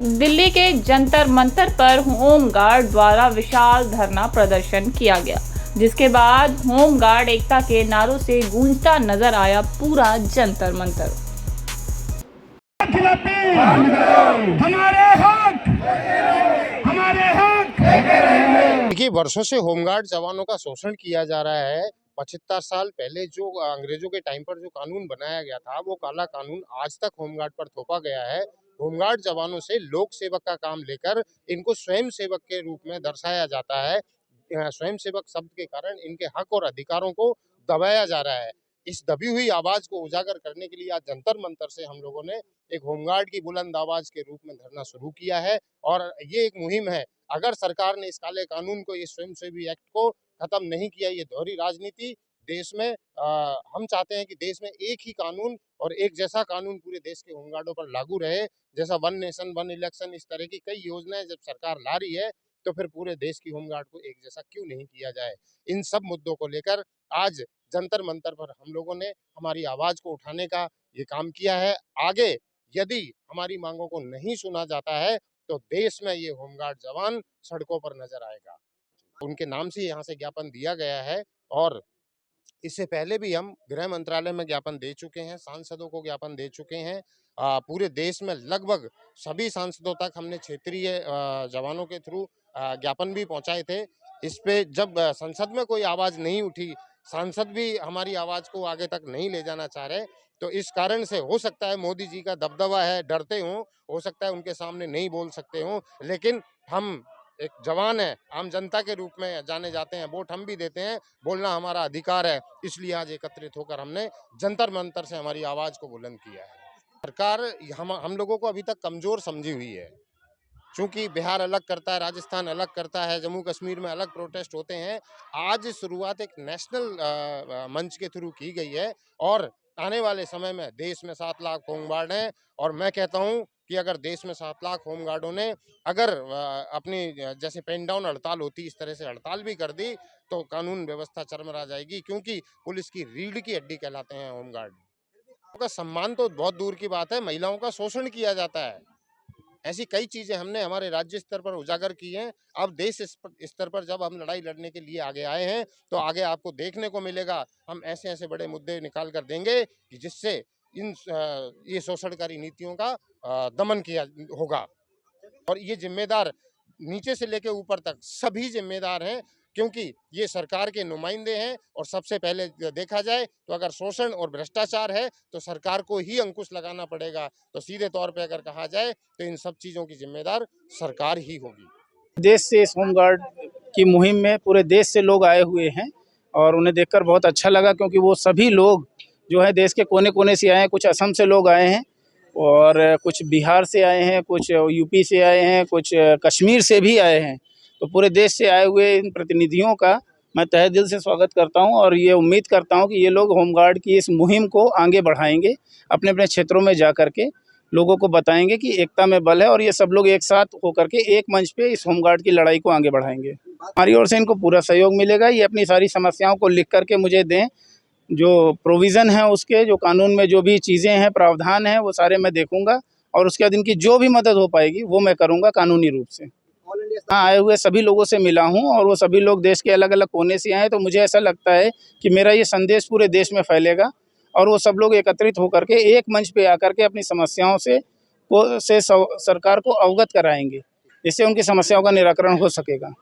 दिल्ली के जंतर मंतर पर होमगार्ड द्वारा विशाल धरना प्रदर्शन किया गया, जिसके बाद होमगार्ड एकता के नारों से गूंजता नजर आया पूरा जंतर मंतर। देखिए, वर्षों से होमगार्ड जवानों का शोषण किया जा रहा है। 75 साल पहले जो अंग्रेजों के टाइम पर जो कानून बनाया गया था, वो काला कानून आज तक होमगार्ड पर थोपा गया है। होमगार्ड जवानों से लोक सेवक का काम लेकर इनको स्वयं सेवक के रूप में दर्शाया जाता है। स्वयं सेवक शब्द के कारण इनके हक और अधिकारों को दबाया जा रहा है। इस दबी हुई आवाज को उजागर करने के लिए आज जंतर मंतर से हम लोगों ने एक होमगार्ड की बुलंद आवाज के रूप में धरना शुरू किया है और ये एक मुहिम है। अगर सरकार ने इस काले कानून को, ये स्वयंसेवी एक्ट को खत्म नहीं किया, ये दोहरी राजनीति देश में हम चाहते हैं कि देश में एक ही कानून और एक जैसा कानून पूरे देश के होमगार्डों पर लागू रहे। जैसा वन नेशन वन इलेक्शन, इस तरह की कई योजनाएं जब सरकार ला रही है, तो फिर पूरे देश की होमगार्ड को एक जैसा क्यों नहीं किया जाए। इन सब मुद्दों को लेकर आज जंतर मंतर पर हम लोगों ने हमारी आवाज को उठाने का ये काम किया है। आगे यदि हमारी मांगों को नहीं सुना जाता है, तो देश में ये होमगार्ड जवान सड़कों पर नजर आएगा। उनके नाम से यहाँ से ज्ञापन दिया गया है और इससे पहले भी हम गृह मंत्रालय में ज्ञापन दे चुके हैं, सांसदों को ज्ञापन दे चुके हैं। पूरे देश में लगभग सभी सांसदों तक हमने क्षेत्रीय जवानों के थ्रू ज्ञापन भी पहुंचाए थे। इस पे जब संसद में कोई आवाज नहीं उठी, सांसद भी हमारी आवाज को आगे तक नहीं ले जाना चाह रहे, तो इस कारण से हो सकता है मोदी जी का दबदबा है, डरते हो सकता है उनके सामने नहीं बोल सकते हों, लेकिन हम एक जवान है, आम जनता के रूप में जाने जाते हैं, वोट हम भी देते हैं, बोलना हमारा अधिकार है। इसलिए आज एकत्रित होकर हमने जंतर मंतर से हमारी आवाज को बुलंद किया है। सरकार हम लोगों को अभी तक कमजोर समझी हुई है, क्योंकि बिहार अलग करता है, राजस्थान अलग करता है, जम्मू कश्मीर में अलग प्रोटेस्ट होते हैं। आज शुरुआत एक नेशनल मंच के थ्रू की गई है और आने वाले समय में देश में 7 लाख होमगार्ड हैं और मैं कहता हूं कि अगर देश में 7 लाख होमगार्डों ने अगर अपनी जैसे पेन डाउन हड़ताल होती, इस तरह से हड़ताल भी कर दी, तो कानून व्यवस्था चरमरा जाएगी, क्योंकि पुलिस की रीढ़ की हड्डी कहलाते हैं होमगार्ड। उनका सम्मान तो बहुत दूर की बात है, महिलाओं का शोषण किया जाता है। ऐसी कई चीजें हमने हमारे राज्य स्तर पर उजागर की हैं। अब देश स्तर पर जब हम लड़ाई लड़ने के लिए आगे आए हैं, तो आगे आपको देखने को मिलेगा, हम ऐसे ऐसे बड़े मुद्दे निकाल कर देंगे कि जिससे ये शोषणकारी नीतियों का दमन किया होगा। और ये जिम्मेदार नीचे से लेकर ऊपर तक सभी जिम्मेदार हैं, क्योंकि ये सरकार के नुमाइंदे हैं। और सबसे पहले देखा जाए तो अगर शोषण और भ्रष्टाचार है, तो सरकार को ही अंकुश लगाना पड़ेगा। तो सीधे तौर पे अगर कहा जाए, तो इन सब चीज़ों की जिम्मेदार सरकार ही होगी। देश से इस होमगार्ड की मुहिम में पूरे देश से लोग आए हुए हैं और उन्हें देखकर बहुत अच्छा लगा, क्योंकि वो सभी लोग जो है देश के कोने कोने से आए हैं। कुछ असम से लोग आए हैं और कुछ बिहार से आए हैं, कुछ यूपी से आए हैं, कुछ कश्मीर से भी आए हैं। तो पूरे देश से आए हुए इन प्रतिनिधियों का मैं तहे दिल से स्वागत करता हूं और ये उम्मीद करता हूं कि ये लोग होमगार्ड की इस मुहिम को आगे बढ़ाएंगे, अपने अपने क्षेत्रों में जा करके लोगों को बताएंगे कि एकता में बल है और ये सब लोग एक साथ होकर के एक मंच पे इस होमगार्ड की लड़ाई को आगे बढ़ाएंगे। हमारी ओर से इनको पूरा सहयोग मिलेगा। ये अपनी सारी समस्याओं को लिख करके मुझे दें, जो प्रोविज़न है उसके, जो कानून में जो भी चीज़ें हैं, प्रावधान हैं, वो सारे मैं देखूंगा और उसके बाद इनकी जो भी मदद हो पाएगी वो मैं करूंगा कानूनी रूप से। हाँ, आए हुए सभी लोगों से मिला हूँ और वो सभी लोग देश के अलग अलग कोने से आए, तो मुझे ऐसा लगता है कि मेरा ये संदेश पूरे देश में फैलेगा और वो सब लोग एकत्रित होकर के एक मंच पे आकर के अपनी समस्याओं से सरकार को अवगत कराएंगे, इससे उनकी समस्याओं का निराकरण हो सकेगा।